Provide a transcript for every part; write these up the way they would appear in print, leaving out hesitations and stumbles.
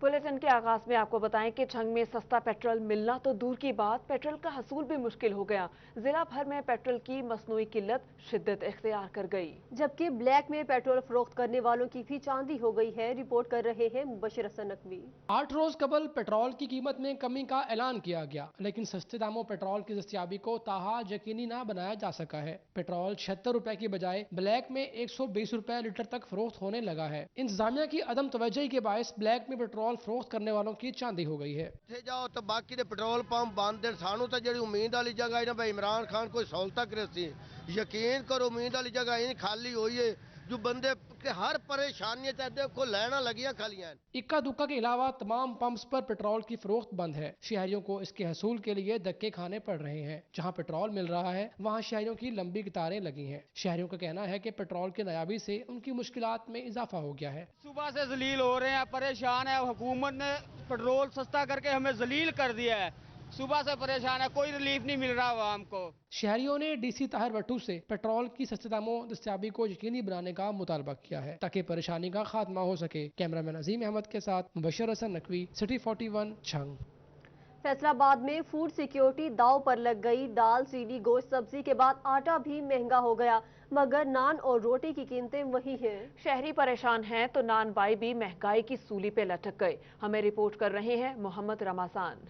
Bulletin के आगाज में आपको बताएं कि छंग में सस्ता पेट्रोल मिलना तो दूर की बात, पेट्रोल का हसूल भी मुश्किल हो गया। जिला भर में पेट्रोल की मसनूई किल्लत शिद्दत इख्तियार कर गई, जबकि ब्लैक में पेट्रोल फरोख्त करने वालों की भी चांदी हो गई है। रिपोर्ट कर रहे हैं मुबशिर हसन नकवी। 8 रोज कबल पेट्रोल की कीमत में कमी का ऐलान किया गया, लेकिन सस्ते दामों पेट्रोल की दस्तयाबी को ताहाज यकीनी न बनाया जा सका है। पेट्रोल 76 रुपए की बजाय ब्लैक में 120 रुपए लीटर तक फरोख्त होने लगा है। इंतजामिया की अदम तवज्जोही के बायस ब्लैक में पेट्रोल फरोख्त करने वालों की चांदी हो गई है। जाओ तो बाकी दे पेट्रोल पंप बंद हैं। सानू तो जी उम्मीद वाली जगह है ना भाई इमरान खान कोई सहूलत करे सी, यकीन करो उम्मीद वाली जगह इन खाली हुई है। जो बंदे के हर परेशानी देखो लैना लगियां खालियां। इक्का दुक्का के अलावा तमाम पंप्स पर पेट्रोल की फरोख्त बंद है। शहरियों को इसके हसूल के लिए धक्के खाने पड़ रहे हैं। जहां पेट्रोल मिल रहा है वहां शहरियों की लंबी कतारें लगी हैं। शहरियों का कहना है कि पेट्रोल की नायाबी से उनकी मुश्किलात में इजाफा हो गया है। सुबह से जलील हो रहे हैं, परेशान है। हुकूमत ने पेट्रोल सस्ता करके हमें जलील कर दिया है। सुबह से परेशान है, कोई रिलीफ नहीं मिल रहा आवाम को। शहरियों ने डीसी ताहिर वट्टू से पेट्रोल की सस्ते दामों दस्तयाबी को यकीनी बनाने का मुतालबा किया है ताकि परेशानी का खात्मा हो सके। कैमरामैन अजीम अहमद के साथ मुबशिर हसन नकवी, सिटी 41 छंग। फैसलाबाद में फूड सिक्योरिटी दाव पर लग गई। दाल, चीनी, गोश्त, सब्जी के बाद आटा भी महंगा हो गया, मगर नान और रोटी की कीमतें वही हैं। शहरी परेशान हैं तो नान बाई भी महंगाई की सूली पे लटक गए। हमें रिपोर्ट कर रहे हैं मोहम्मद रमासान।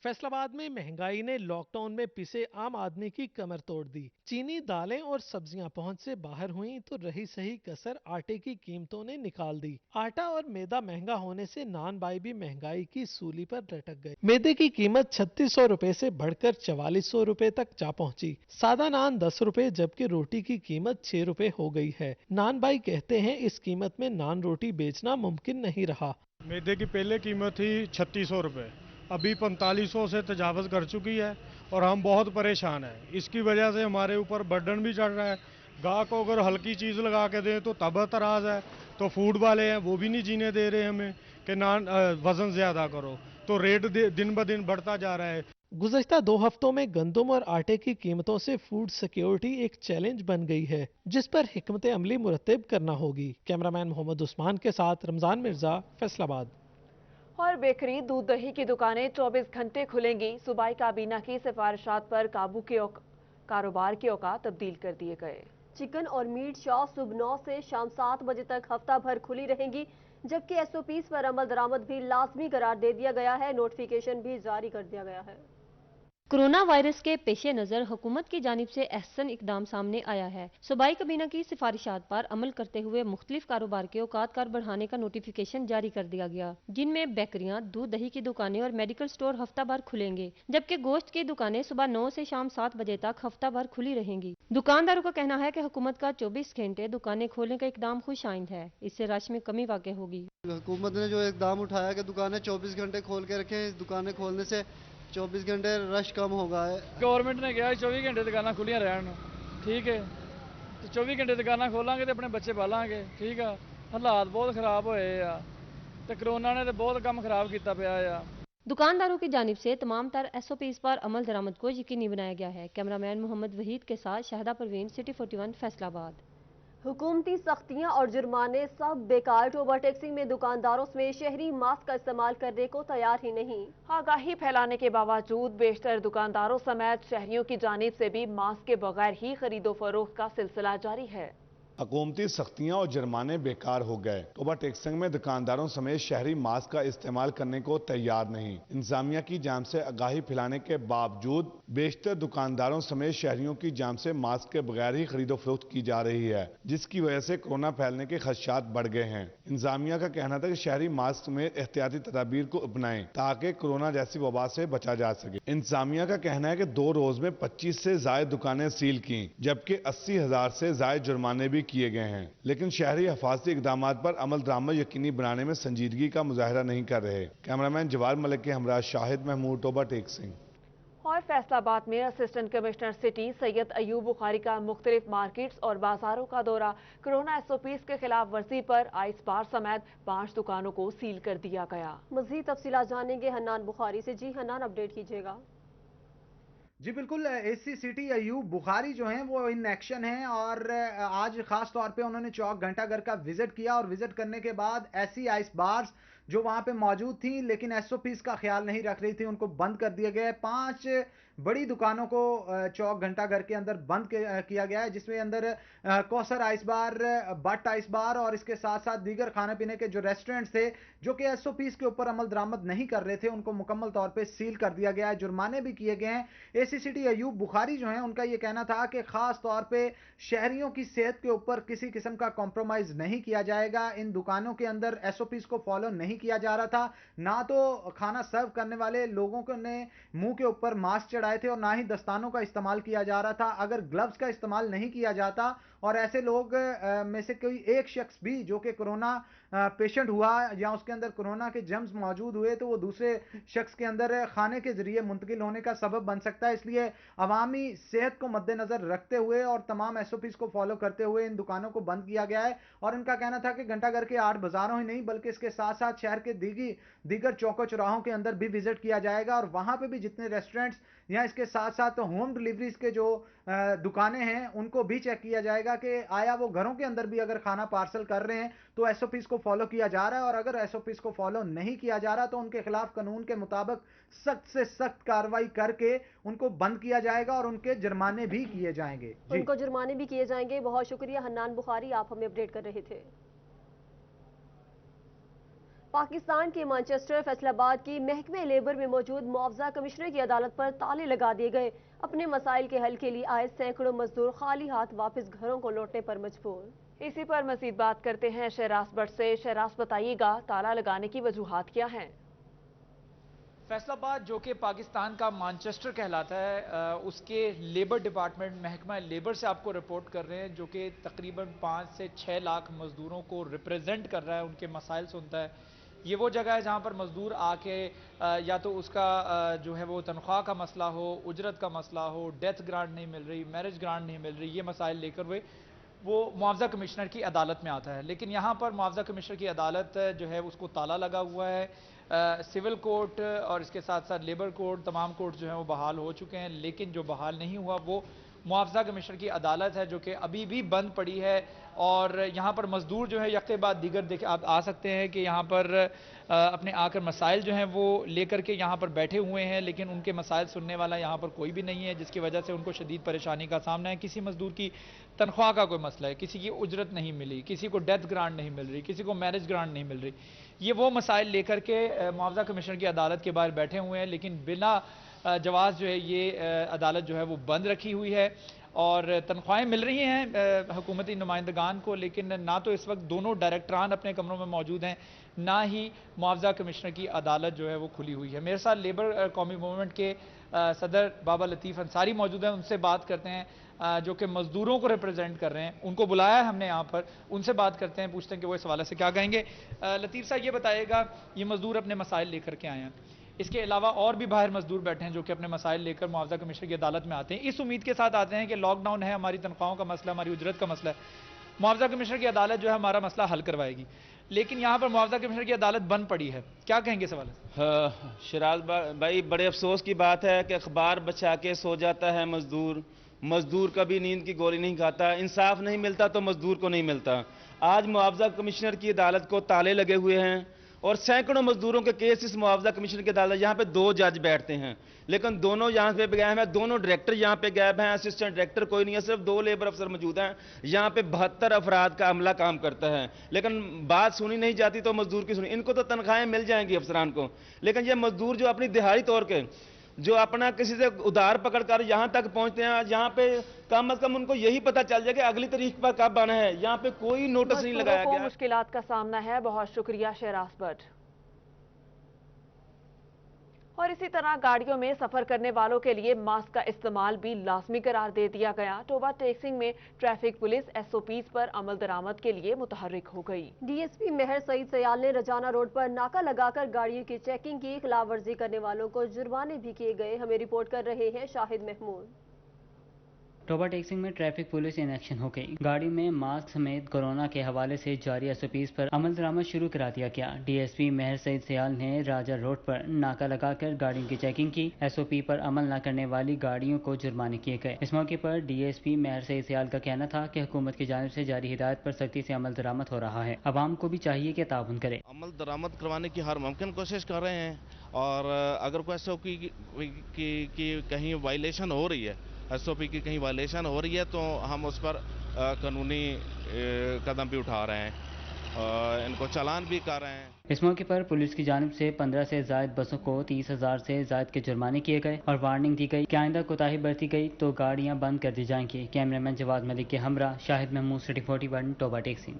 फैसलाबाद में महंगाई ने लॉकडाउन में पिसे आम आदमी की कमर तोड़ दी। चीनी, दालें और सब्जियां पहुंच से बाहर हुई तो रही सही कसर आटे की कीमतों ने निकाल दी। आटा और मैदा महंगा होने से नान बाई भी महंगाई की सूली पर लटक गए। मैदे की कीमत 3600 रुपए से बढ़कर 4400 रुपए तक जा पहुंची। सादा नान 10 रुपए जबकि रोटी की कीमत 6 रुपए हो गई है। नान बाई कहते हैं इस कीमत में नान रोटी बेचना मुमकिन नहीं रहा। मैदे की पहले कीमत थी 3600 रुपए, अभी 4500 से तजावज़ कर चुकी है और हम बहुत परेशान हैं। इसकी वजह से हमारे ऊपर बर्डन भी चढ़ रहा है। गाहक को अगर हल्की चीज़ लगा के दें तो तब एतराज़ है, तो फूड वाले हैं वो भी नहीं जीने दे रहे हमें कि नान वज़न ज़्यादा करो, तो रेट दिन ब दिन बढ़ता जा रहा है। गुज़श्ता 2 हफ्तों में गंदम और आटे की कीमतों से फूड सिक्योरिटी एक चैलेंज बन गई है, जिस पर हिकमत अमली मुरतब करना होगी। कैमरामैन मोहम्मद उस्मान के साथ रमजान मिर्जा, फैसलाबाद। और बेकरी, दूध दही की दुकानें 24 घंटे खुलेंगी। सूबाई काबीना की सिफारिशात पर कारोबार के औकात तब्दील कर दिए गए। चिकन और मीट शॉप सुबह 9 से शाम 7 बजे तक हफ्ता भर खुली रहेंगी, जबकि एसओपीज पर अमल दरामद भी लाजमी करार दे दिया गया है। नोटिफिकेशन भी जारी कर दिया गया है। कोरोना वायरस के पेश नज़र हुकूमत की जानिब से अहसन इकदाम सामने आया है। सूबाई कबीना की सिफारिशात पर अमल करते हुए मुख्तलिफ कारोबार के औकात कार बढ़ाने का नोटिफिकेशन जारी कर दिया गया, जिनमें बेकरियां, दूध दही की दुकानें और मेडिकल स्टोर हफ्ता भर खुलेंगे, जबकि गोश्त की दुकानें सुबह 9 से शाम 7 बजे तक हफ्ता भर खुली रहेंगी। दुकानदारों का कहना है कि हुकूमत का 24 घंटे दुकानें खोलने का इकदाम खुश आइंद है। इससे रश में कमी वाक़ई होगी। हुकूमत ने जो इकदाम उठाया कि दुकानें 24 घंटे खोल के रखें, इस दुकानें खोलने से 24 घंटे रश कम होगा है। गवर्नमेंट ने कहा 24 घंटे दुकाना खुलियां रहन, ठीक है, तो 24 घंटे दुकाना खोलांगे तो अपने बच्चे पालांगे, ठीक है। हालात बहुत खराब होए आ ते कोरोना ने तो बहुत काम खराब किया पिया आ। दुकानदारों की जानिब से तमाम तर एसओपीज पर अमल दरामद को यकीनी बनाया गया है। कैमरामैन मोहम्मद वहीद के साथ शाहिदा परवीन, सिटी 41 फैसलाबाद। हुकूमती सख्तियां और जुर्माने सब बेकार। ओवर टैक्सिंग में दुकानदारों में शहरी मास्क का इस्तेमाल करने को तैयार ही नहीं। आगाही फैलाने के बावजूद बेशतर दुकानदारों समेत शहरियों की जानिब से भी मास्क के बगैर ही खरीदो फरोख्त का सिलसिला जारी है। हुकूमती सख्तियां और जुर्माने बेकार हो गए। ओवर टैक्सिंग में दुकानदारों समेत शहरी मास्क का इस्तेमाल करने को तैयार नहीं। इंतजामिया की जानिब से आगाही फैलाने के बावजूद बेशतर दुकानदारों समेत शहरियों की जानिब से मास्क के बगैर ही खरीदो फरोख्त की जा रही है, जिसकी वजह से कोरोना फैलने के खदशात बढ़ गए हैं। इंतजामिया का कहना था कि शहरी मास्क में एहतियाती तदाबीर को अपनाएं ताकि कोरोना जैसी वबा से बचा जा सके। इंतजामिया का कहना है कि 2 रोज में 25 से ज्यादा दुकानें सील की, जबकि 80,000 से ज्यादा जुर्माने भी किए गए हैं, लेकिन शहरी हिफाजती इकदाम पर अमल दरामद यकीनी बनाने में संजीदगी का मुजाहरा नहीं कर रहे। कैमरामैन जवार मलिक के हमरा शाहिद महमूद, ओवर टैक्सिंग। और फैसलाबाद में assistant commissioner city Syed Ayub Bukhari का मुख्तलिफ मार्केट्स और बाजारों का दौरा। कोरोना एसओपीज के खिलाफ वर्जी पर आइस बार समेत 5 दुकानों को सील कर दिया गया। मजीद तफसीलात जानेंगे हन्नान बुखारी से। जी हन्नान, अपडेट कीजिएगा। जी बिल्कुल, एसी सिटी अयूब बुखारी जो हैं वो इन एक्शन हैं और आज खास तौर पे उन्होंने चौक घंटा घर का विजिट किया और विजिट करने के बाद ऐसी आइस बार्स जो वहां पे मौजूद थी लेकिन एसओपीज का ख्याल नहीं रख रही थी, उनको बंद कर दिया गया है। 5 बड़ी दुकानों को चौक घंटाघर के अंदर बंद किया गया है, जिसमें अंदर Kausar ice bar, but ice bar और इसके साथ साथ दीगर खाने पीने के जो रेस्टोरेंट्स थे जो कि एसओपीज के ऊपर अमल दरामद नहीं कर रहे थे, उनको मुकम्मल तौर पे सील कर दिया गया है। जुर्माने भी किए गए हैं। एसी सिटी अयूब बुखारी जो है उनका यह कहना था कि खास तौर पे शहरियों की सेहत के ऊपर किसी किस्म का कॉम्प्रोमाइज नहीं किया जाएगा। इन दुकानों के अंदर एसओपीज को फॉलो नहीं किया जा रहा था, ना तो खाना सर्व करने वाले लोगों को ने मुंह के ऊपर मास्क चढ़ाए थे और ना ही दस्तानों का इस्तेमाल किया जा रहा था। अगर ग्लव्स का इस्तेमाल नहीं किया जाता और ऐसे लोग में से कोई एक शख्स भी जो कि कोरोना पेशेंट हुआ या उसके अंदर कोरोना के जर्म्स मौजूद हुए तो वो दूसरे शख्स के अंदर खाने के जरिए मुंतकिल होने का सबब बन सकता है। इसलिए अवामी सेहत को मद्देनजर रखते हुए और तमाम एसओपीज को फॉलो करते हुए इन दुकानों को बंद किया गया है। और इनका कहना था कि घंटाघर के 8 बाजारों ही नहीं बल्कि इसके साथ साथ शहर के दीगर चौकों चौराहों के अंदर भी विजिट किया जाएगा और वहां पे भी जितने रेस्टोरेंट्स या इसके साथ साथ होम डिलीवरीज के जो दुकानें हैं उनको भी चेक किया जाएगा कि आया वो घरों के अंदर भी अगर खाना पार्सल कर रहे हैं तो एसओपीज को फॉलो किया जा रहा है, और अगर एसओपीज को फॉलो नहीं किया जा रहा तो उनके खिलाफ कानून के मुताबिक सख्त से सख्त कार्रवाई करके उनको बंद किया जाएगा और उनके जुर्माने भी किए जाएंगे। उनको जुर्माने भी किए जाएंगे। बहुत शुक्रिया हन्नान बुखारी, आप हमें अपडेट कर रहे थे। पाकिस्तान के मैनचेस्टर फैसलाबाद की महकमे लेबर में मौजूद मुआवजा कमिश्नर की अदालत पर ताले लगा दिए गए। अपने मसाइल के हल के लिए आए सैकड़ों मजदूर खाली हाथ वापस घरों को लौटने पर मजबूर। इसी पर मजीद बात करते हैं शहराज भट्ट से। शहराज, बताइएगा ताला लगाने की वजूहात क्या हैं? फैसलाबाद जो कि पाकिस्तान का मैनचेस्टर कहलाता है, उसके लेबर डिपार्टमेंट महकमा लेबर से आपको रिपोर्ट कर रहे हैं, जो कि तकरीबन 5 से 6 लाख मजदूरों को रिप्रेजेंट कर रहा है, उनके मसाइल सुनता है। ये वो जगह है जहाँ पर मजदूर आके या तो उसका जो है वो तनख्वाह का मसला हो, उजरत का मसला हो, डेथ ग्रांट नहीं मिल रही, मैरिज ग्रांट नहीं मिल रही, ये मसाइल लेकर वो मुआवजा कमिश्नर की अदालत में आता है। लेकिन यहाँ पर मुआवजा कमिश्नर की अदालत जो है उसको ताला लगा हुआ है। सिविल कोर्ट और इसके साथ साथ लेबर कोर्ट, तमाम कोर्ट जो हैं वो बहाल हो चुके हैं, लेकिन जो बहाल नहीं हुआ वो मुआवजा कमिश्नर की अदालत है, जो कि अभी भी बंद पड़ी है। और यहाँ पर मजदूर जो है यकते बाद दीगर देखे आप आ सकते हैं कि यहाँ पर अपने आकर मसाइल जो हैं वो लेकर के यहाँ पर बैठे हुए हैं, लेकिन उनके मसाइल सुनने वाला यहाँ पर कोई भी नहीं है, जिसकी वजह से उनको शदीद परेशानी का सामना है। किसी मजदूर की तनख्वाह का कोई मसला है, किसी की उजरत नहीं मिली, किसी को डेथ ग्रांट नहीं मिल रही, किसी को मैरिज ग्रांट नहीं मिल रही। ये वो मसाइल लेकर के मुआवजा कमिश्नर की अदालत के बाहर बैठे हुए हैं, लेकिन बिना जवाज जो है ये अदालत जो है वो बंद रखी हुई है। और तनख्वाहें मिल रही हैं हुकूमती नुमाइंदगान को, लेकिन ना तो इस वक्त दोनों डायरेक्टरान अपने कमरों में मौजूद हैं, ना ही मुआवजा कमिश्नर की अदालत जो है वो खुली हुई है। मेरे साथ लेबर कौमी मूवमेंट के सदर बाबा लतीफ़ अंसारी मौजूद हैं, उनसे बात करते हैं जो कि मजदूरों को रिप्रेजेंट कर रहे हैं। उनको बुलाया है हमने यहाँ पर, उनसे बात करते हैं, पूछते हैं कि वो इस हवाले से क्या कहेंगे। लतीफ़ साहब ये बताइएगा, ये मजदूर अपने मसाइल लेकर के आए हैं, इसके अलावा और भी बाहर मजदूर बैठे हैं जो कि अपने मसाइल लेकर मुआवजा कमिश्नर की अदालत में आते हैं, इस उम्मीद के साथ आते हैं कि लॉकडाउन है, हमारी तनख्वाहों का मसला, हमारी उजरत का मसला है, मुआवजा कमिश्नर की अदालत जो है हमारा मसला हल करवाएगी। लेकिन यहाँ पर मुआवजा कमिश्नर की अदालत बंद पड़ी है, क्या कहेंगे इस हवाले से? शराज भाई, बड़े अफसोस की बात है कि अखबार बचा के सो जाता है मजदूर कभी नींद की गोली नहीं खाता। इंसाफ नहीं मिलता तो मजदूर को नहीं मिलता। आज मुआवजा कमिश्नर की अदालत को ताले लगे हुए हैं और सैकड़ों मजदूरों के केस इस मुआवजा कमिश्नर की अदालत, यहाँ पे 2 जज बैठते हैं, लेकिन दोनों यहाँ पे गायब हैं, दोनों डायरेक्टर यहाँ पे गायब हैं, असिस्टेंट डायरेक्टर कोई नहीं है, सिर्फ 2 लेबर अफसर मौजूद हैं। यहाँ पे 72 अफराद का अमला काम करता है, लेकिन बात सुनी नहीं जाती तो मजदूर की सुनी। इनको तो तनख्वाहें मिल जाएंगी अफसरान को, लेकिन ये मजदूर जो अपनी दिहाड़ी तौर के जो अपना किसी से उधार पकड़कर यहाँ तक पहुँचते हैं, यहाँ पे कम अज कम उनको यही पता चल जाए कि अगली तारीख पर कब आना है। यहाँ पे कोई नोटिस नहीं लगाया गया। मुश्किलात का सामना है। बहुत शुक्रिया शहराज भट्ट। और इसी तरह गाड़ियों में सफर करने वालों के लिए मास्क का इस्तेमाल भी लाजमी करार दे दिया गया। टोबा टेक्सिंग में ट्रैफिक पुलिस एसओपीज पर अमल दरामद के लिए मुतहर्रिक हो गई। डीएसपी मेहर सईद सयाल ने रजाना रोड पर नाका लगाकर गाड़ियों की चेकिंग की। खिलाफ वर्जी करने वालों को जुर्माने भी किए गए। हमें रिपोर्ट कर रहे हैं शाहिद महमूद। टोबा टेक्सिंग में ट्रैफिक पुलिस इन एक्शन हो गई। गाड़ी में मास्क समेत कोरोना के हवाले से जारी SOPs पर अमल दरामद शुरू करा दिया गया। DSP मेहर सईद सयाल ने राजा रोड पर नाका लगाकर गाड़ियों की चेकिंग की। SOP पर अमल न करने वाली गाड़ियों को जुर्माने किए गए। इस मौके पर DSP मेहर सईद सयाल का कहना था कि हुकूमत की जानिब से जारी हिदायत पर सख्ती से अमल दरामद हो रहा है। अवाम को भी चाहिए कि ताउन करे। अमल दरामद करवाने की हर मुमकिन कोशिश कर रहे हैं और अगर कोई SOP की कहीं वायलेशन हो रही है, SOP की कहीं वायलेशन हो रही है तो हम उस पर कानूनी कदम भी उठा रहे हैं, इनको चालान भी कर रहे हैं। इस मौके पर पुलिस की जानिब से 15 से ज़ायद बसों को 30,000 से ज़ायद के जुर्माने किए गए और वार्निंग दी गई कि आइंदा कोताही बरती गई तो गाड़ियां बंद कर दी जाएंगी। कैमरामैन जवाद मलिक के हमरा Shahid Mahmood, city 41, Toba टेक्सिंग।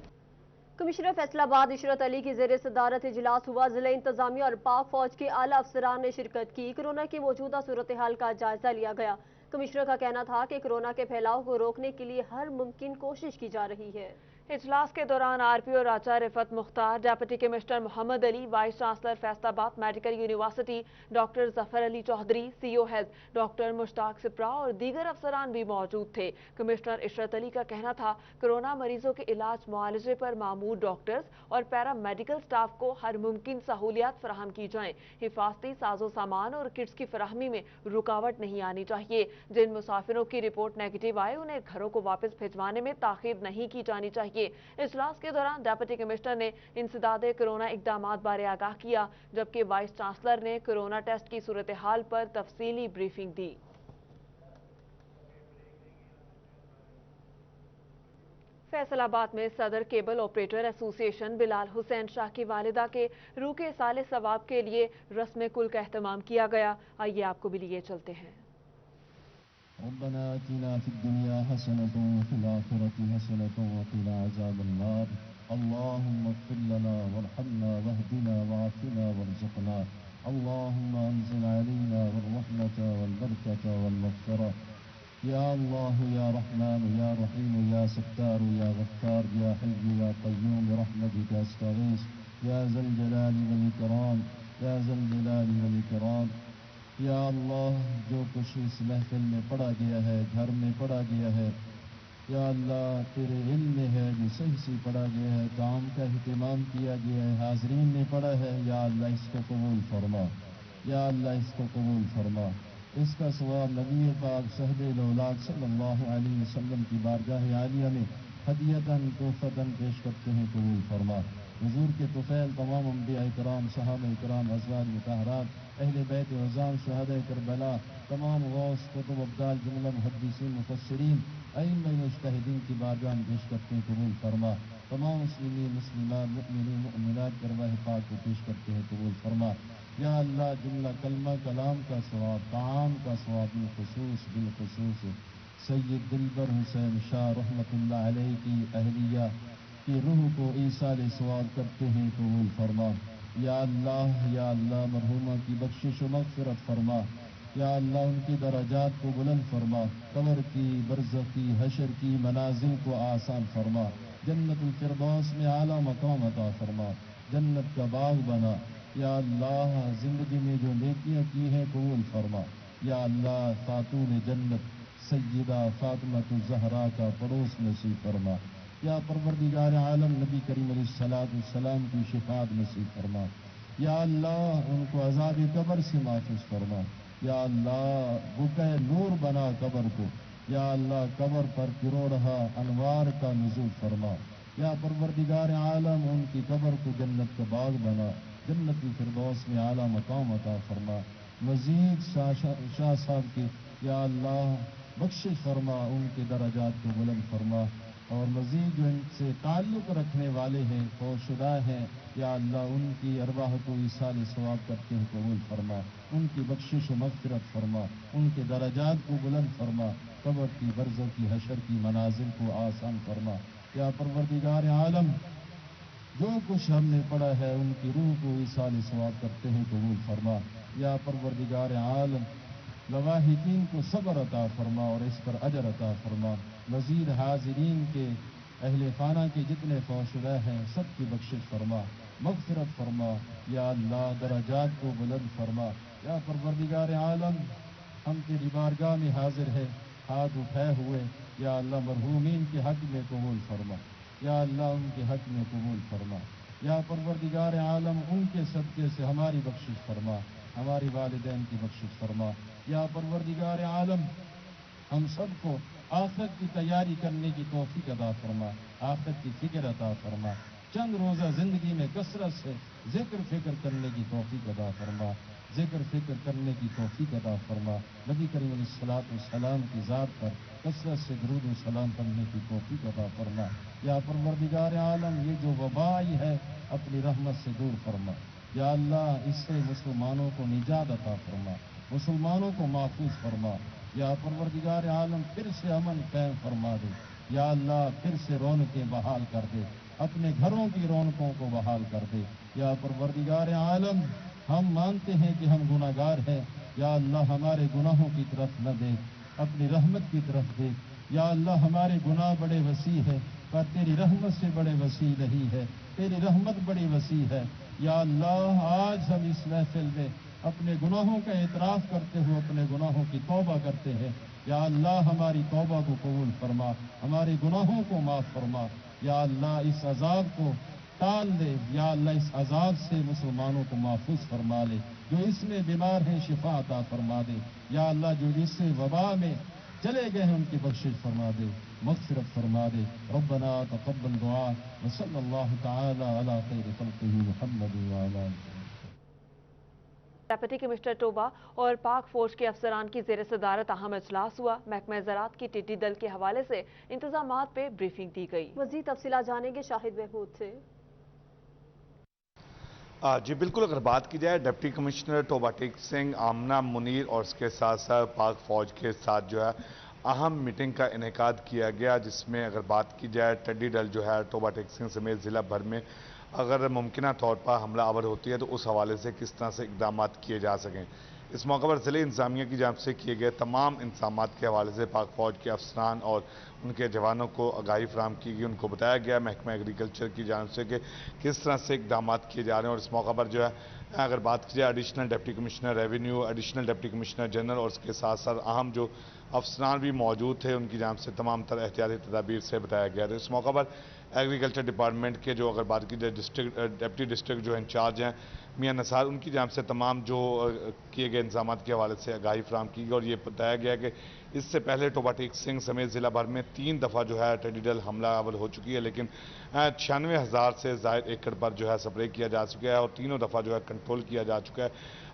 Commissioner Faisalabad Ishrat Ali की ज़ेर सदारत इजलास हुआ। ज़िला इंतजामिया और पाक फौज के आला अफसरान ने शिरकत की। कोरोना की मौजूदा सूरत हाल का जायजा लिया गया। कमिश्नर का कहना था कि कोरोना के फैलाव को रोकने के लिए हर मुमकिन कोशिश की जा रही है। इजलास के दौरान RPO Raja Rifat Mukhtar, deputy commissioner Mohammad Ali, vice chancellor Faisalabad medical university doctor Zafar Ali Chaudhry, CO health doctor Mushtaq Sipra और दीगर अफसरान भी मौजूद थे। कमिश्नर इशरत अली का कहना था कोरोना मरीजों के इलाज मुआलजे पर मामूर डॉक्टर्स और पैरा मेडिकल स्टाफ को हर मुमकिन सहूलियात फराहम की जाएं। हिफाजती साजो सामान और किट्स की फराहमी में रुकावट नहीं आनी चाहिए। जिन मुसाफिरों की रिपोर्ट नेगेटिव आए उन्हें घरों को वापस भिजवाने में ताखीर नहीं की जानी चाहिए। इजलास के दौरान डेप्यूटी कमिश्नर ने इंसदादे कोरोना इकदामात बारे आगाह किया, जबकि वाइस चांसलर ने कोरोना टेस्ट की सूरत हाल पर तफसीली ब्रीफिंग दी। फैसलाबाद में सदर cable operator association Bilal Hussain Shah की वालिदा के रूह के साले सवाब के लिए रस्म कुल का एहतमाम किया गया। आइए आपको भी लिए चलते हैं। रब्बना आतिना फिद दुनिया हसनतन व फिल आखिरति हसनतन व क़िना अज़ाबन्नार। अल्लाहुम्मा इग़फिर लना वरहमना वहदिना वआफ़िना वरज़ुक़ना। अल्लाहुम्मा अंज़िल अलैना अर्रहमता वल बरकता वल मग़फ़िरा। या अल्लाह या रहमान या रहीम या सत्तार या गफ्फार या हय्य या क़य्यूम बिरहमतिका अस्तगीस या ज़ल जलाली वल इकराम या ज़ल जलाली वल इकराम। या अल्लाह, जो कुछ इस महफिल में पढ़ा गया है, घर में पढ़ा गया है, या अल्लाह तेरे इल्म में है जो सही से पढ़ा गया है, काम का अहतमाम किया गया है, हाज़रीन ने पढ़ा है, या अल्लाह इसको कबूल फरमा। या अल्लाह इसको कबूल फरमा। इसका सवाब नबी पाक साहिब-ए-लौलाद सल्लल्लाहु अलैहि वसल्लम की बारगाह आलिया में हदियतन तोहफतन पेश करते हैं, कबूल फरमा। हुजूर के तुफ़ैल तमाम अंबिया इकराम, सहाबा इकराम, अज़वाज मुतहहरात, अहले बैत अज़ाम, शुहदा करबला, तमाम गौस, कुतुब, अब्दाल, जुमला मुहद्दिसीन, मुफस्सिरीन, अइम्मा मुज्तहिदीन की बारगाह में पेश करते हैं, कबूल फरमा। तमाम मुस्लिमीन, मुस्लिमात, मुमिनीन, मुमिनात करवाह पाक को पेश करते हैं, कबूल फरमा। या अल्लाह, जुमला कलमा कलाम का सवाब, ताम का सवाब बिलखुसूस सैयद दिलबर हुसैन शाह रहमतुल्लाह अलैहि की अहलिया की रूह को ईसाल सवाब करते हैं, कबूल फरमा। या अल्लाह मरहुमा की बख्शिश व मग़फ़िरत फरमा। या अल्लाह उनकी दराजात को बुलंद फरमा, कब्र की, बरज़ख़ की, हशर की मनाज़िल को आसान फरमा, जन्नतुल फ़िरदौस में आला मकाम अता फरमा, जन्नत का बाग बना। या अल्लाह, ज़िंदगी में जो नेकियां की हैं कबूल फरमा। या अल्लाह, खातून जन्नत सय्यदा फ़ातिमा ज़हरा का पड़ोस नसीब फरमा। या परवरदिगार आलम नबी करीम अलैहिस्सलाम की शिफात नसीब फरमा। या अल्लाह, उनको अज़ाब कब्र से महफूज़ फरमा। या अल्लाह, बुक़े नूर बना कब्र को। या अल्लाह, कब्र पर किरोड़हा अनवार का नुज़ूल फरमा। या परवरदिगार आलम, उनकी कब्र को जन्नत का बाग बना, जन्नतुल फ़िरदौस में आला मकाम अता फरमा। मज़ीद शाह साहब की या अल्लाह बख्शिश फरमा, उनके दराजात को बुलंद फरमा। और मज़ीद जो इनसे ताल्लुक़ रखने वाले हैं, फौशुदा हैं, या अल्लाह उनकी अरवाह को ईसाल सवाब करते हैं, कबूल फरमा। उनकी बख्शिश व मग़फ़िरत फरमा, उनके दराजात को बुलंद फरमा, कब्र की, बरज़ख़ की, हशर की मनाज़िल को आसान फरमा। या परवरदिगार आलम, जो कुछ हमने पढ़ा है उनकी रूह को ईसाल सवाब करते हैं, कबूल फरमा। या परवरदिगार आलम, लवाहिकीन को सब्र अता फरमा और इस पर अजर अता फरमा। मज़ीद हाज़रीन के अहले खाना के जितने फौशुदा हैं सबकी बख्शिश फरमा, मग़फ़िरत फरमा। या अल्लाह, दराजात को बुलंद फरमा। या परवरदिगार आलम, हम तेरी बारगाह में हाजिर है, हाथ उठाए हुए या अल्लाह मरहूमीन के हक में कबूल फरमा, या अल्लाह उनके हक में कबूल फरमा, या परवरदिगार आलम उनके सदक़े से हमारी बख्शिश फरमा, हमारी वालिदैन की बख्शिश फरमा। या परवरदिगार आलम हम सबको आखिरत की तैयारी करने की तौफीक अता फरमा, आखिरत की फिक्र अता फरमा, चंद रोज़ा ज़िंदगी में कसरत से ज़िक्र फिक्र करने की तौफीक अता फरमा, ज़िक्र फिक्र करने की तौफीक अता फरमा। नबी करीम अलैहिस्सलाम की ज़ात पर कसरत से दुरूद व सलाम पढ़ने की तौफीक अता फरमा। या परवरदिगार आलम ये जो वबा आई है अपनी रहमत से दूर फरमा, या अल्लाह इससे मुसलमानों को निजात अता फरमा, मुसलमानों को महफूज फरमा। या परवरदिगार आलम फिर से अमन कायम फरमा दे, या अल्लाह फिर से रौनकें बहाल कर दे, अपने घरों की रौनकों को बहाल कर दे। या परवरदिगार आलम हम मानते हैं कि हम गुनाहगार हैं, या अल्लाह हमारे गुनाहों की तरफ न देख, अपनी रहमत की तरफ देख। या अल्लाह हमारे गुनाह बड़े वसी है पर तेरी रहमत से बड़े वसी नहीं है, तेरी रहमत बड़ी वसी है। या अल्लाह आज हम इस महफिल में अपने गुनाहों का एतराफ़ करते हुए अपने गुनाहों की तौबा करते हैं। या अल्लाह हमारी तौबा को कबूल फरमा, हमारे गुनाहों को माफ़ फरमा। या अल्लाह इस अजाब को टाल दे, या अल्लाह इस अजाब से मुसलमानों को महफूज फरमा ले, जो इसमें बीमार हैं शिफा अता फरमा दे। या अल्लाह जो इस वबा में चले गए हैं उनकी बख्शिश फरमा दे, मग़फ़िरत फरमा दे। रब्बना तक़ब्बल दुआ व सल्लल्लाहु तआला अला खैरि ख़ल्क़िही मुहम्मद व अला डेप्यूटी कमिश्नर टोबा और पाक फौज के अफसरान की ज़ेर सदारत अहम इजलास हुआ। महकमा ज़राअत की टिड्डी दल के हवाले से इंतजामात पे ब्रीफिंग दी गई। मज़ीद तफसीलात जानेंगे शाहिद महमूद से। जी बिल्कुल, अगर बात की जाए डिप्टी कमिश्नर टोबा टेक सिंह, आमना मुनीर और उसके साथ साथ पाक फौज के साथ जो है अहम मीटिंग का इनेकाद किया गया, जिसमें अगर बात की जाए टिड्डी दल जो है टोबा टेक सिंह समेत ज़िला भर में अगर मुमकिन तौर पर हमला आवर होती है तो उस हवाले से किस तरह से इकदाम किए जा सकें। इस मौके पर ज़िले इंतज़ामिया की जानिब से किए गए तमाम इंतजाम के हवाले से पाक फौज के अफसरान और उनके जवानों को आगाही फराहम की गई। उनको बताया गया महकमा एग्रीकल्चर की जानिब से कि किस तरह से इकदाम किए जा रहे हैं। और इस मौका पर जो है अगर बात की जाए additional deputy commissioner revenue, additional deputy commissioner general और उसके साथ साथ अहम जो अफसरान भी मौजूद थे, उनकी जानिब से तमाम तर एहतियाती तदाबीर से बताया गया। तो इस मौका पर एग्रीकल्चर डिपार्टमेंट के जो अगर बात की जाए डिप्टी डिस्ट्रिक्ट जो इंचार्ज हैं मियां नसार, उनकी जानिब से तमाम जो किए गए इंतजाम के हवाले से आगाही फराहम की गई। और ये बताया गया कि इससे पहले टोबा टेक सिंह समेत ज़िला भर में 3 दफ़ा जो है टिड्डी दल हमला आवर हो चुकी है, लेकिन 96,000 से ज़ायद एकड़ पर जो है स्प्रे किया जा चुका है और तीनों दफ़ा जो है कंट्रोल किया जा चुका है।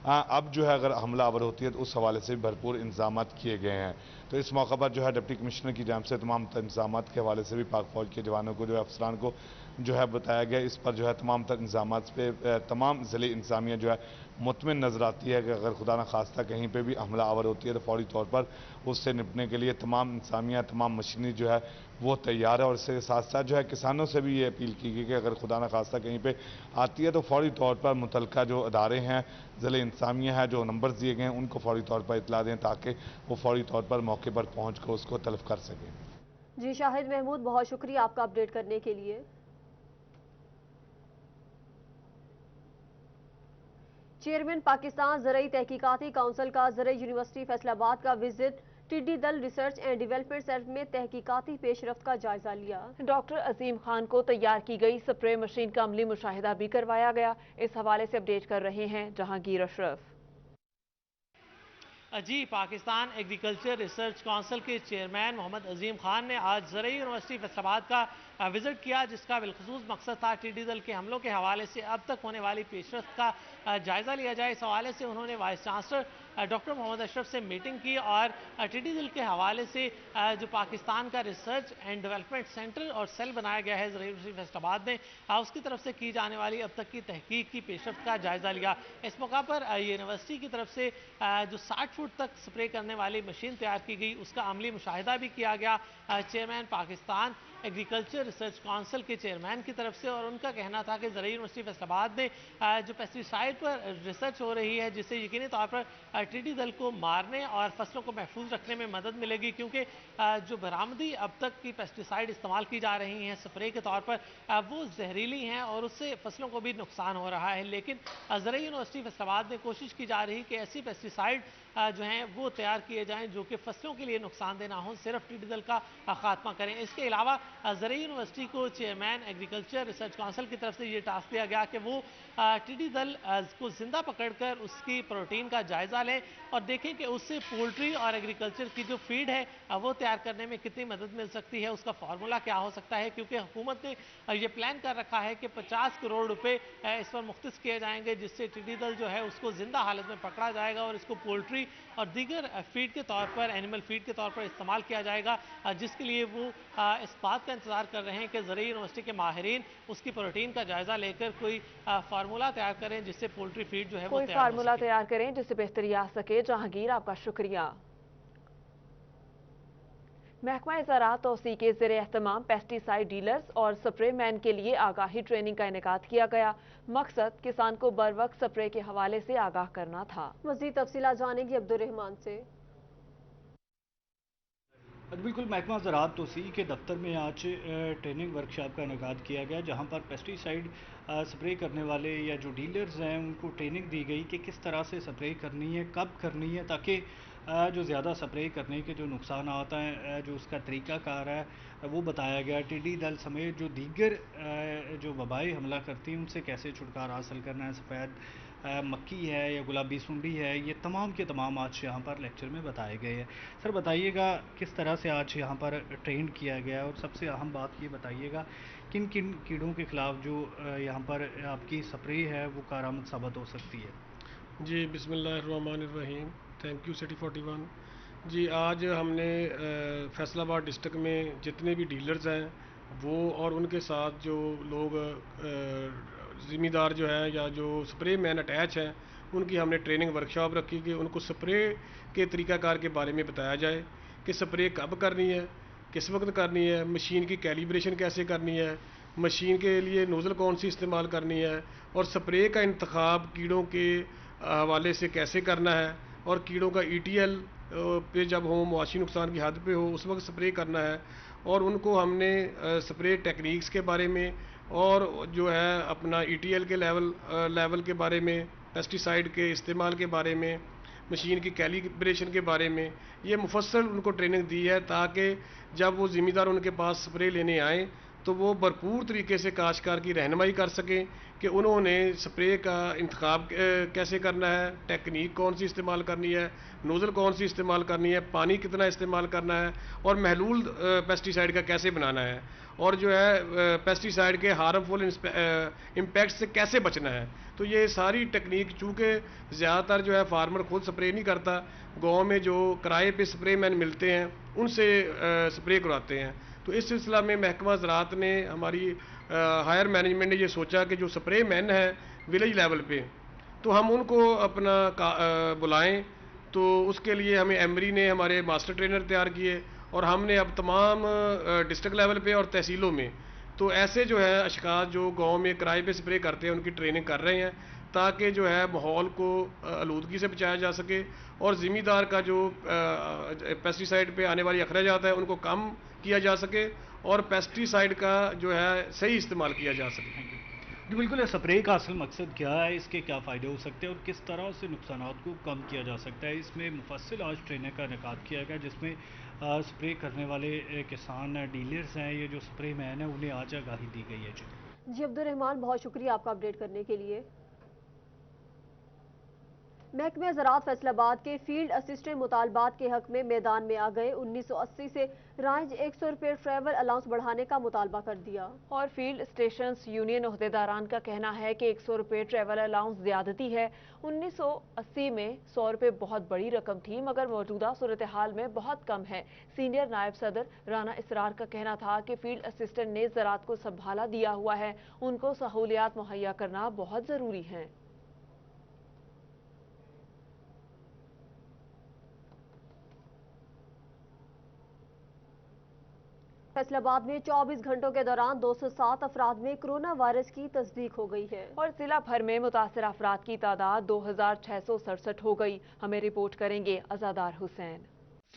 अब जो है अगर हमला आवर होती है तो उस हवाले से भरपूर इंतजाम किए गए हैं। तो इस मौका पर जो है डिप्टी कमिश्नर की जानिब से तमाम इंतजाम के हवाले से भी पाक फौज के जवानों को जो है अफसरान को जो है बताया गया। इस पर जो है तमाम तर इंतजाम पे तमाम ज़िले इंतजामिया जो है मुतमिन नज़र आती है कि अगर खुदा न खास्ता कहीं पे भी हमला आवर होती है तो फौरी तौर पर उससे निपटने के लिए तमाम इंतजामिया, तमाम मशीनरी जो है वो तैयार है। और इसके साथ साथ जो है किसानों से भी ये अपील की गई कि अगर खुदा न खास्ता कहीं पे आती है तो फौरी तौर पर मुतलका जो अदारे हैं, ज़िले इंतजामिया है, जो नंबर दिए गए हैं उनको फौरी तौर पर इतला दें ताकि वो फौरी तौर पर मौके पर पहुँच कर उसको तलब कर सकें। जी शाहिद महमूद, बहुत शुक्रिया आपका अपडेट करने के लिए। चेयरमैन पाकिस्तान ज़रई तहकीकाती काउंसिल का ज़रई यूनिवर्सिटी फैसलाबाद का विजिट, टिड्डी दल रिसर्च एंड डेवलपमेंट सेंटर में तहकीकाती पेशरफ्त का जायजा लिया। डॉक्टर अजीम खान को तैयार की गई स्प्रे मशीन का अमली मुशाहिदा भी करवाया गया। इस हवाले से अपडेट कर रहे हैं जहांगीर अशरफ। जी, पाकिस्तान एग्रीकल्चर रिसर्च काउंसिल के चेयरमैन मोहम्मद अजीम खान ने आज ज़रई यूनिवर्सिटी फैसलाबाद का विजिट किया, जिसका बिलखसूस मकसद था टिड्डी दल के हमलों के हवाले से अब तक होने वाली पेशरफ्त का जायजा लिया जाए। इस हवाले से उन्होंने vice chancellor doctor Mohammad Ashraf से मीटिंग की और टिड्डी दल के हवाले से जो पाकिस्तान का रिसर्च एंड डेवलपमेंट सेंटर और सेल बनाया गया है ज़रई यूनिवर्सिटी फैसलाबाद में, उसकी तरफ से की जाने वाली अब तक की तहकीक की पेशरफ्त का जायजा लिया। इस मौका पर यूनिवर्सिटी की तरफ से जो 60 फुट तक स्प्रे करने वाली मशीन तैयार की गई उसका अमली मुशाहिदा भी किया गया। Chairman Pakistan agriculture research council کے چیئرمین کی طرف سے، اور ان کا کہنا تھا کہ زرعی یونیورسٹی فیصل آباد میں جو پیسٹیسائڈ پر ریسرچ ہو رہی ہے جس سے یقینی طور پر ٹڈی دل کو مارنے اور فصلوں کو محفوظ رکھنے میں مدد ملے گی، کیونکہ جو برآمدی اب تک کی پیسٹیسائڈ استعمال کی جا رہی ہیں سپرے کے طور پر وہ زہریلی ہیں اور اس سے فصلوں کو بھی نقصان ہو رہا ہے۔ لیکن زرعی یونیورسٹی فیصل آباد میں کوشش کی جا رہی کہ ایسی پیسٹیسائڈ جو ہیں وہ تیار کیے جائیں جو کہ فصلوں کے لیے نقصان دہ نہ ہوں، صرف ٹڈی دل کا خاتمہ کریں۔ اس کے علاوہ زرعی یونیورسٹی کو چیئرمین ایگریکلچر ریسرچ کونسل کی طرف سے یہ ٹاسک دیا گیا کہ وہ ٹڈی دل کو زندہ پکڑ کر اس کی پروٹین کا جائزہ لیں اور دیکھیں کہ اس سے پولٹری اور ایگریکلچر کی جو فیڈ ہے وہ تیار کرنے میں کتنی مدد مل سکتی ہے، اس کا فارمولا کیا ہو سکتا ہے، کیونکہ حکومت نے یہ پلان کر رکھا ہے کہ 50 کروڑ روپے اس پر مختص کیے جائیں گے، جس سے ٹڈی دل جو ہے اس کو زندہ حالت میں پکڑا جائے گا اور اس کو پولٹری اور دیگر فیڈ کے طور پر، اینیمل فیڈ کے طور پر استعمال کیا جائے گا، جس کے لیے وہ اس بات کا انتظار کر رہے ہیں کہ زرعی یونیورسٹی کے ماہرین اس کی پروٹین کا جائزہ لے کر کوئی فارمولا تیار کریں جس سے پولٹری فیڈ جو ہے وہ کوئی فارمولا تیار کریں جس سے بہتری آ سکے۔ جہانگیر، آپ کا شکریہ۔ محکمہ زراعت توسیع کے زیر اہتمام پیسٹی سائیڈ ڈیلرز اور سپرے مین کے لیے آگاہی ٹریننگ کا انعقاد کیا گیا۔ مقصد کسان کو بر وقت سپرے کے حوالے سے آگاہ کرنا تھا۔ مزید تفصیلات جانیں گے عبدالرحمان سے۔ بالکل، محکمہ زراعت توسیع کے دفتر میں آج ٹریننگ ورکشاپ کا انعقاد کیا گیا، جہاں پر پیسٹی سائیڈ سپرے کرنے والے یا جو ڈیلرز ہیں ان کو ٹریننگ دی گئی کہ کس طرح سے سپرے کرنی ہے، کب کرنی ہے، تاکہ جو زیادہ سپرے کرنے کے جو نقصانات ہیں، جو اس کا طریقہ کار ہے وہ بتایا گیا۔ ٹڈی دل سمیت جو دیگر جو وبائیں حملہ کرتی ہیں ان سے کیسے چھٹکارا حاصل کرنا ہے، سفید مکھی ہے یا گلابی سنڈی ہے، یہ تمام کے تمام آج یہاں پر لیکچر میں بتائے گئے ہیں۔ سر بتائیے گا کس طرح سے آج یہاں پر ٹرین کیا گیا ہے، اور سب سے اہم بات یہ بتائیے گا کن کن کیڑوں کے خلاف جو یہاں پر آپ کی سپرے ہے وہ کارآمد ثابت ہو سکتی ہے؟ جی بسم اللہ الرحمن الرحیم، تھینک یو سٹی 41۔ جی آج ہم نے فیصل آباد ڈسٹرکٹ میں جتنے بھی ڈیلرز ہیں وہ اور ان کے ساتھ جو لوگ ذمہ دار جو ہیں یا جو سپرے مین اٹیچ ہیں ان کی ہم نے ٹریننگ ورکشاپ رکھی کہ ان کو سپرے کے طریقہ کار کے بارے میں بتایا جائے کہ سپرے کب کرنی ہے، کس وقت کرنی ہے، مشین کی کیلیبریشن کیسے کرنی ہے، مشین کے لیے نوزل کون سی استعمال کرنی ہے، اور سپرے کا انتخاب کیڑوں کے حوالے سے کیسے کرنا ہے، اور کیڑوں کا ETL پہ جب ہو، معاشی نقصان کی حد پہ ہو اس وقت سپرے کرنا ہے۔ اور ان کو ہم نے سپرے ٹیکنیکس کے بارے میں اور جو ہے اپنا ETL کے لیول کے بارے میں، پیسٹی سائیڈ کے استعمال کے بارے میں، مشین کی کیلیبریشن کے بارے میں یہ مفصل ان کو ٹریننگ دی ہے، تاکہ جب وہ ذمہ دار ان کے پاس سپرے لینے آئیں تو وہ بھرپور طریقے سے کاشتکار کی رہنمائی کر سکیں کہ انہوں نے سپرے کا انتخاب کیسے کرنا ہے، ٹیکنیک کون سی استعمال کرنی ہے، نوزل کون سی استعمال کرنی ہے، پانی کتنا استعمال کرنا ہے، اور محلول پیسٹی سائیڈ کا کیسے بنانا ہے، اور جو ہے پیسٹی سائیڈ کے ہارمفل امپیکٹ سے کیسے بچنا ہے۔ تو یہ ساری ٹیکنیک چونکہ زیادہ تر جو ہے فارمر خود سپرے نہیں کرتا، گاؤں میں جو کرائے پہ سپرے مین ملتے ہیں ان سے سپرے کراتے ہیں۔ تو اس سلسلہ میں محکمہ زراعت نے، ہماری ہائر مینجمنٹ نے یہ سوچا کہ جو سپرے مین ہے ولیج لیول پہ تو ہم ان کو اپنا بلائیں، تو اس کے لیے ہمیں ایمری نے ہمارے ماسٹر ٹرینر تیار کیے، اور ہم نے اب تمام ڈسٹرکٹ لیول پہ اور تحصیلوں میں تو ایسے جو ہے اشخاص جو گاؤں میں کرائے پہ سپرے کرتے ہیں ان کی ٹریننگ کر رہے ہیں، تاکہ جو ہے ماحول کو آلودگی سے بچایا جا سکے اور ذمہ دار کا جو پیسٹی سائیڈ پہ آنے والی اخراجات ہیں ان کو کم کیا جا سکے اور پیسٹی سائیڈ کا جو ہے صحیح استعمال کیا جا سکے۔ جی بالکل، سپرے کا اصل مقصد کیا ہے، اس کے کیا فائدے ہو سکتے ہیں اور کس طرح سے نقصانات کو کم کیا جا سکتا ہے، اس میں مفصل آج ٹریننگ کا انعقاد کیا گیا جس میں سپرے کرنے والے کسان ڈیلرز ہیں، یہ جو سپرے مین ہیں انہیں آج آگاہی دی گئی ہے۔ جی عبدالرحمان، بہت شکریہ آپ کا اپڈیٹ کرنے کے لیے۔ محکمہ زراعت فیصل آباد کے فیلڈ اسسٹنٹ مطالبات کے حق میں میدان میں آ گئے۔ 1980 سے رائج 100 روپے ٹریول الاؤنس بڑھانے کا مطالبہ کر دیا، اور فیلڈ اسٹیشنز یونین عہدیداران کا کہنا ہے کہ 100 روپے ٹریول الاؤنس زیادتی ہے۔ 1980 میں 100 روپے بہت بڑی رقم تھی، مگر موجودہ صورتحال میں بہت کم ہے۔ سینئر نائب صدر رانا اسرار کا کہنا تھا کہ فیلڈ اسسٹنٹ نے زراعت کو سنبھالا دیا ہوا ہے، ان کو سہولیات مہیا کرنا بہت ضروری ہے۔ फैसलाबाद में 24 घंटों के दौरान 207 अफराद में कोरोना वायरस की तस्दीक हो गई है और जिला भर में मुतासर अफराद की तादाद 2667 हो गई। हमें रिपोर्ट करेंगे अजादार हुसैन।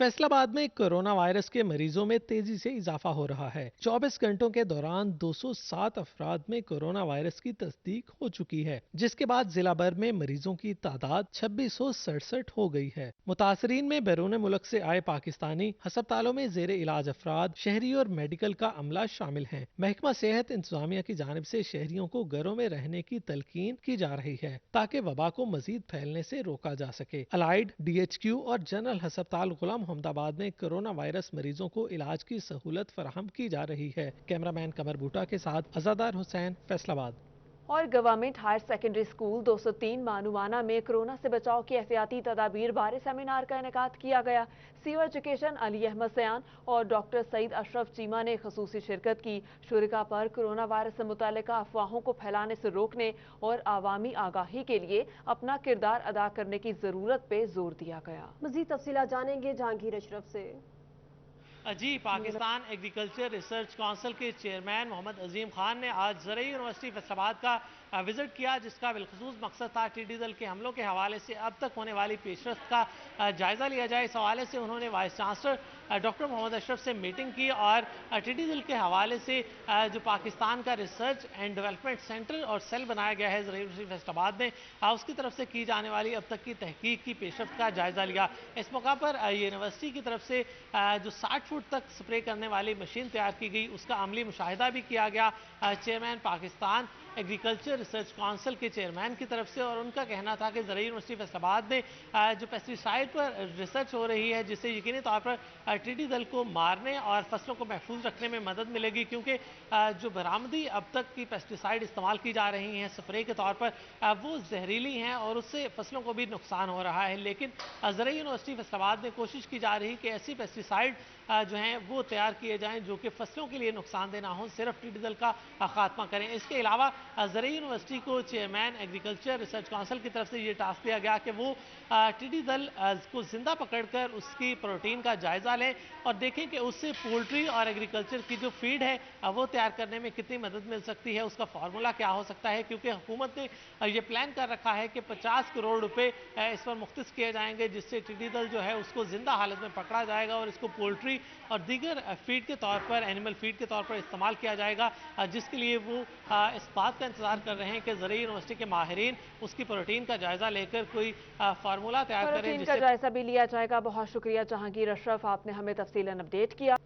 फैसलाबाद में कोरोना वायरस के मरीजों में तेजी से इजाफा हो रहा है। 24 घंटों के दौरान 207 अफराद में कोरोना वायरस की तस्दीक हो चुकी है, जिसके बाद जिला भर में मरीजों की तादाद 2667 हो गई है। मुतासरीन में बैरून मुल्क से आए पाकिस्तानी, अस्पतालों में जेर इलाज अफराद, शहरी और मेडिकल का अमला शामिल है। महकमा सेहत इंतजामिया की जानिब से शहरियों को घरों में रहने की तलकीन की जा रही है ताकि वबा को मजीद फैलने से रोका जा सके। अलाइड, DHQ और जनरल अस्पताल गुलाम अहमदाबाद में कोरोना वायरस मरीजों को इलाज की सहूलत फराहम की जा रही है। कैमरामैन कमर बूटा के साथ अजादार हुसैन, फैसलाबाद। और गवर्नमेंट हायर सेकेंडरी स्कूल 203 मानुमाना में कोरोना से बचाव की एहतियाती तदाबीर बारे सेमिनार का इनेकाद किया गया। सीओ एजुकेशन अली अहमद सयान और डॉक्टर सईद अशरफ चीमा ने खसूसी शिरकत की। शुरिका पर कोरोना वायरस से मुतालिका अफवाहों को फैलाने से रोकने और आवामी आगाही के लिए अपना किरदार अदा करने की जरूरत पे जोर दिया गया। मजीद तफसीलात जानेंगे जहांगीर अशरफ से। जी, पाकिस्तान एग्रीकल्चर रिसर्च काउंसिल के चेयरमैन मोहम्मद अजीम खान ने आज ज़रई यूनिवर्सिटी फैसलाबाद का विजिट किया, जिसका बिलखसूस मकसद था टिड्डी दल के हमलों के हवाले से अब तक होने वाली पेशरफ्त का जायजा लिया जाए। इस हवाले से उन्होंने vice chancellor doctor Mohammad Ashraf से मीटिंग की और टिड्डी दल के हवाले से जो पाकिस्तान का रिसर्च एंड डेवलपमेंट सेंटर और सेल बनाया गया है ज़रई यूनिवर्सिटी फैसलाबाद में, उसकी तरफ से की जाने वाली अब तक की तहकीक की पेशरफ्त का जायजा लिया। इस मौका पर यूनिवर्सिटी की तरफ से जो 60 फुट तक स्प्रे करने वाली मशीन तैयार की गई, उसका अमली मुशाहिदा भी किया गया chairman Pakistan agriculture research council के चेयरमैन की तरफ से। और उनका कहना था कि ज़रई यूनिवर्सिटी फैसलाबाद में जो पेस्टिसाइड पर रिसर्च हो रही है, जिससे यकीनी तौर पर टिड्डी दल को मारने और फसलों को महफूज रखने में मदद मिलेगी, क्योंकि जो बरामदी अब तक की पेस्टिसाइड इस्तेमाल की जा रही हैं स्प्रे के तौर पर, वो जहरीली हैं और उससे फसलों को भी नुकसान हो रहा है। लेकिन ज़रई यूनिवर्सिटी फैसलाबाद में कोशिश की जा रही कि ऐसी पेस्टिसाइड जो हैं वो तैयार किए जाएं जो कि फसलों के लिए नुकसानदेह ना हो, सिर्फ टिड्डी दल का खात्मा करें। इसके अलावा ज़रई यूनिवर्सिटी को चेयरमैन एग्रीकल्चर रिसर्च काउंसिल की तरफ से ये टास्क दिया गया कि वो टिड्डी दल को जिंदा पकड़कर उसकी प्रोटीन का जायजा लें और देखें कि उससे पोल्ट्री और एग्रीकल्चर की जो फीड है वो तैयार करने में कितनी मदद मिल सकती है, उसका फार्मूला क्या हो सकता है। क्योंकि हुकूमत ने ये प्लान कर रखा है कि 50 करोड़ रुपए इस पर मुख्तस किए जाएंगे, जिससे टिड्डी दल जो है उसको जिंदा हालत में पकड़ा जाएगा और इसको पोल्ट्री और दीगर फीड के तौर पर, एनिमल फीड के तौर पर इस्तेमाल किया जाएगा, जिसके लिए वो इस बात का इंतजार कर रहे हैं कि ज़रई यूनिवर्सिटी के माहिरीन उसकी प्रोटीन का जायजा लेकर कोई फार्मूला तैयार करें। प्रोटीन का जायजा भी लिया जाएगा। बहुत शुक्रिया जहांगीर अशरफ, आपने हमें तफसीलन अपडेट किया।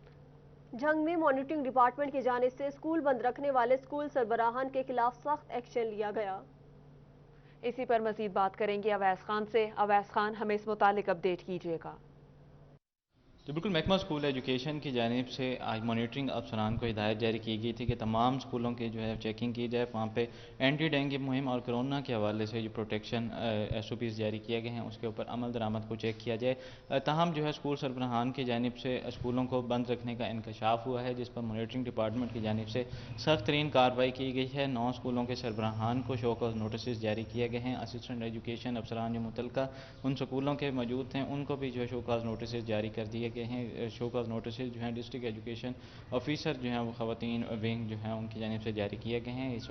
जंग में मॉनिटरिंग डिपार्टमेंट की जानिब से स्कूल बंद रखने वाले स्कूल सरबराहान के खिलाफ सख्त एक्शन लिया गया। इसी पर मजीद बात करेंगे अवैस खान से। अवैस खान, हमें इस मुतालिक अपडेट कीजिएगा। तो बिल्कुल महकमा स्कूल एजुकेशन की जानिब से आज मॉनिटरिंग अफसरान को हिदायत जारी की गई थी कि तमाम स्कूलों की जो है चेकिंग की जाए, वहाँ पे एंटी डेंगू मुहिम और कोरोना के हवाले से जो प्रोटेक्शन SOPs जारी किए गए हैं उसके ऊपर अमल दरामद को चेक किया जाए। ताहम जो है स्कूल सरबराहान की जानिब से स्कूलों को बंद रखने का इंकशाफ हुआ है, जिस पर मॉनिटरिंग डिपार्टमेंट की जानिब से सख्त तरीन कार्रवाई की गई है। 9 स्कूलों के सरबराहान को शो कॉज नोटिस जारी किए गए हैं। असिस्टेंट एजुकेशन अफसरान जो मुतल्लिका उन स्कूलों के मौजूद थे उनको भी जो है शो कॉज नोटिस जारी कर दिए गए हैं। शो कॉज नोटिस जो हैं डिस्ट्रिक्ट एजुकेशन ऑफिसर जो हैं वो ख़वातीन विंग जो हैं उनकी जानिब से जारी किए गए हैं। इस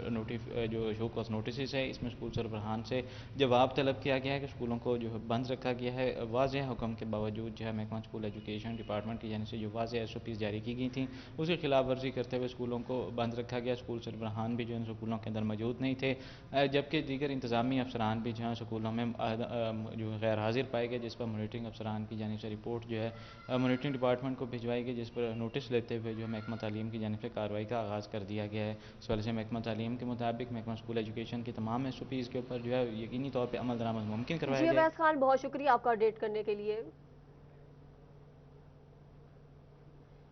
जो शो कॉज नोटिस है इसमें स्कूल सरबराहान से जवाब तलब किया गया है कि स्कूलों को जो है बंद रखा गया है। वाज़ेह हुक्म के बावजूद जो है महकमा स्कूल एजुकेशन डिपार्टमेंट की जानिब से जो वाज़ेह SOPs जारी की गई थी उसकी खिलाफ वर्जी करते हुए स्कूलों को बंद रखा गया। स्कूल सरबराहान भी जो है स्कूलों के अंदर मौजूद नहीं थे, जबकि दीगर इंतजामी अफसरान भी जो है स्कूलों में जो गैर हाजिर पाए गए, जिस पर मॉनिटरिंग अफसरान की जानिब से रिपोर्ट जो है मॉनिटरिंग डिपार्टमेंट को भिजवाई गई, जिस पर नोटिस लेते हुए जो महकमा तालीम की जानिब से कार्रवाई का आगाज़ कर दिया गया है। इस वजह से महकमा तालीम के मुताबिक महकमा स्कूल एजुकेशन की तमाम SOPs के ऊपर जो है यकीनी तौर पर अमल दरामद मुमकिन करवाया जाए। अवैस खान, बहुत शुक्रिया आपका अपडेट करने के लिए।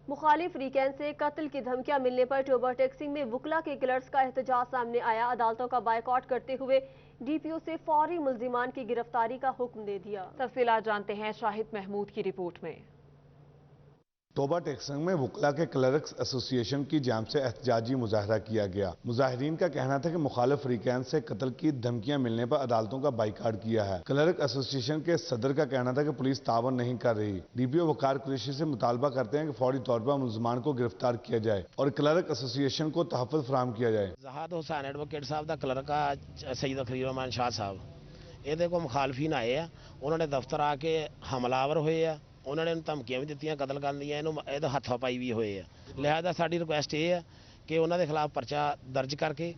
मुखालिफ रीकैन से कत्ल की धमकियां मिलने पर टोबर टैक्सिंग में वुकला के क्लर्क्स का एहतजाज सामने आया। अदालतों का बायकॉट करते हुए DPO से फौरी मुल्जिमान की गिरफ्तारी का हुक्म दे दिया। तफसीलात जानते हैं शाहिद महमूद की रिपोर्ट में। तोबा टेक्संग में वकला के क्लर्क्स एसोसिएशन की जानिब से एहतजाजी मुजाहरा किया गया। मुजाहिरीन का कहना था कि मुखालिफ फरीकैन से कत्ल की धमकियां मिलने पर अदालतों का बाइकाट किया है। क्लर्क एसोसिएशन के सदर का कहना था कि पुलिस तावन नहीं कर रही। डीपीओ वकार कुरैशी से मुतालबा करते हैं कि फौरी तौर पर मुलजमान को गिरफ्तार किया जाए और क्लर्क एसोसिएशन को तहफ़्फ़ुज़ फराहम किया जाए। जहाद हुसैन एडवोकेट साहब का क्लर्क आ सईद खलील रहमान शाह साहब ये को मुखालफीन आए आ, उन्होंने दफ्तर आके हमलावर हुए आ, उन्होंने धमकियां भी दित्तियां कतल कर दियां, ਇਹਦੇ ਹੱਥਾਪਾਈ ਵੀ ਹੋਏ ਆ। ਲਿਹਾਜ਼ਾ ਸਾਡੀ ਰਿਕੁਐਸਟ ਇਹ ਹੈ ਕਿ ਉਹਨਾਂ ਦੇ ਖਿਲਾਫ ਪਰਚਾ ਦਰਜ ਕਰਕੇ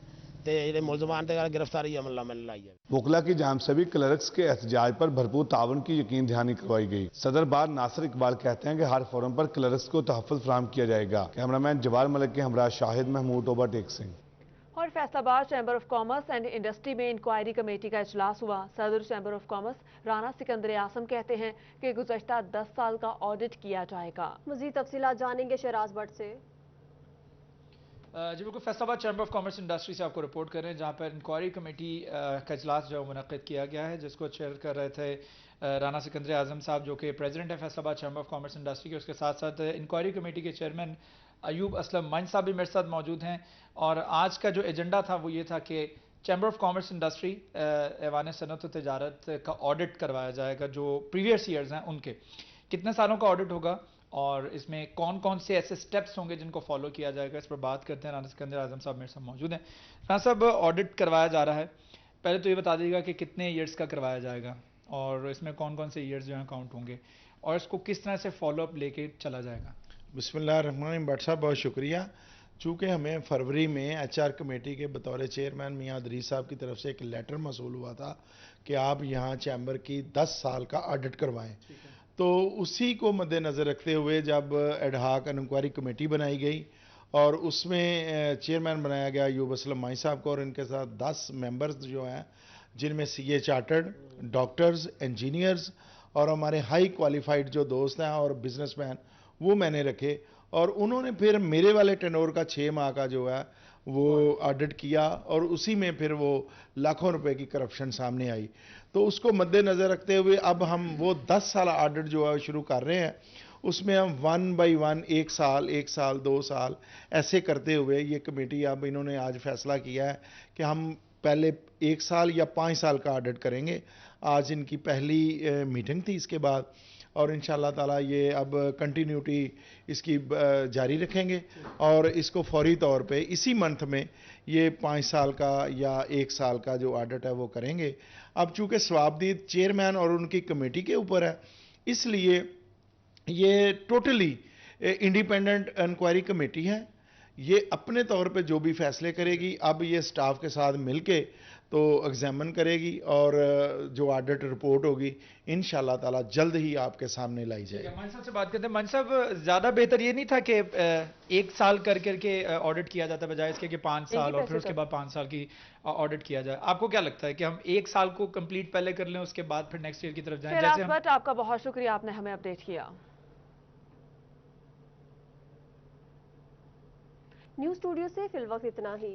ਤੇ ਜਿਹੜੇ ਮੁਲਜ਼ਮਾਨ ਤੇ गिरफ्तारी अमल में लाई जाए। वकला की जानिब से भी क्लर्क्स के एहतजाज पर भरपूर तावन की यकीन दहानी करवाई गई। सदर बार नासिर इकबाल कहते हैं कि हर फोरम पर क्लर्क्स को तहफ़्फ़ुज़ फराहम किया जाएगा। कैमरामैन जवार मलिक के हमरा शाहिद महमूद, टोबा टेक्सिंग। और Faisalabad chamber of commerce and industry में इंक्वायरी कमेटी का इजलास हुआ। सदर chamber of commerce Rana Sikandar Asam कहते हैं कि गुज़श्ता 10 साल का ऑडिट किया जाएगा। मज़ीद तफसीलात जानेंगे शहराज भट्ट से। जी बिल्कुल, Faisalabad chamber of commerce industry से आपको रिपोर्ट कर रहे हैं, जहाँ पर इंक्वायरी कमेटी का इजलास जो मुनक़्क़िद किया गया है, जिसको चेयर कर रहे थे राना सिकंदर आज़म साहब, जो कि प्रेसिडेंट है Faisalabad chamber of commerce industry के। उसके साथ साथ इंक्वायरी कमेटी के चेयरमैन अयूब असलम मंच साहब भी मेरे साथ मौजूद हैं। और आज का जो एजेंडा था वो ये था कि चैम्बर ऑफ कॉमर्स इंडस्ट्री ऐवान सनअत व तिजारत का ऑडिट करवाया जाएगा। जो प्रीवियस ईयर्स हैं उनके कितने सालों का ऑडिट होगा और इसमें कौन कौन से ऐसे स्टेप्स होंगे जिनको फॉलो किया जाएगा, इस पर बात करते हैं। राना सिकंदर आज़म साहब मेरे साथ मौजूद हैं। राना साहब, ऑडिट करवाया जा रहा है, पहले तो ये बता दीजिएगा कि कितने ईयर्स का करवाया जाएगा और इसमें कौन कौन से ईयर्स जो हैं काउंट होंगे और इसको किस तरह से फॉलो अप लेके चला जाएगा। बिस्मिल्लाहिर्रहमानिर्रहीम। भट्ट साहब बहुत शुक्रिया। चूँकि हमें फरवरी में HR कमेटी के बतौर चेयरमैन मियाँ अदरीस साहब की तरफ से एक लेटर मसूल हुआ था कि आप यहाँ चैम्बर की 10 साल का ऑडिट करवाएं, तो उसी को मद्देनज़र रखते हुए जब एडहाक इंक्वायरी कमेटी बनाई गई और उसमें चेयरमैन बनाया गया अयूब असलम माई साहब को और इनके साथ 10 मेंबर्स जो हैं, जिनमें CA चार्टर्ड, डॉक्टर्स, इंजीनियर्स और हमारे हाई क्वालिफाइड जो दोस्त हैं और बिजनेसमैन, वो मैंने रखे। और उन्होंने फिर मेरे वाले टेनोर का 6 माह का जो है वो ऑडिट किया और उसी में फिर वो लाखों रुपए की करप्शन सामने आई। तो उसको मद्देनज़र रखते हुए अब हम वो 10 साल ऑडिट जो है शुरू कर रहे हैं। उसमें हम 1 बाई 1 1 साल 2 साल ऐसे करते हुए ये कमेटी, अब इन्होंने आज फैसला किया है कि हम पहले 1 साल या 5 साल का ऑडिट करेंगे। आज इनकी पहली मीटिंग थी इसके बाद और इंशाअल्लाह ताला ये अब कंटिन्यूटी इसकी जारी रखेंगे और इसको फौरी तौर पे इसी मंथ में ये 5 साल का या 1 साल का जो ऑडिट है वो करेंगे। अब चूँकि सवाबदीद चेयरमैन और उनकी कमेटी के ऊपर है, इसलिए ये टोटली इंडिपेंडेंट इंक्वायरी कमेटी है। ये अपने तौर पे जो भी फैसले करेगी, अब ये स्टाफ के साथ मिलके तो एग्जामिन करेगी और जो ऑडिट रिपोर्ट होगी इंशाअल्लाह ताला जल्द ही आपके सामने लाई जाएगी। मंच साहब से बात करते हैं। मंच साहब, ज़्यादा बेहतर ये नहीं था कि 1 साल करके ऑडिट किया जाता बजाय इसके कि 5 साल और फिर उसके बाद 5 साल की ऑडिट किया जाए? आपको क्या लगता है कि हम 1 साल को कंप्लीट पहले कर लें, उसके बाद फिर नेक्स्ट ईयर की तरफ जाएं? जैसे हम... आपका बहुत शुक्रिया, आपने हमें अपडेट किया। न्यूज़ स्टूडियो से फिलवक्त इतना ही।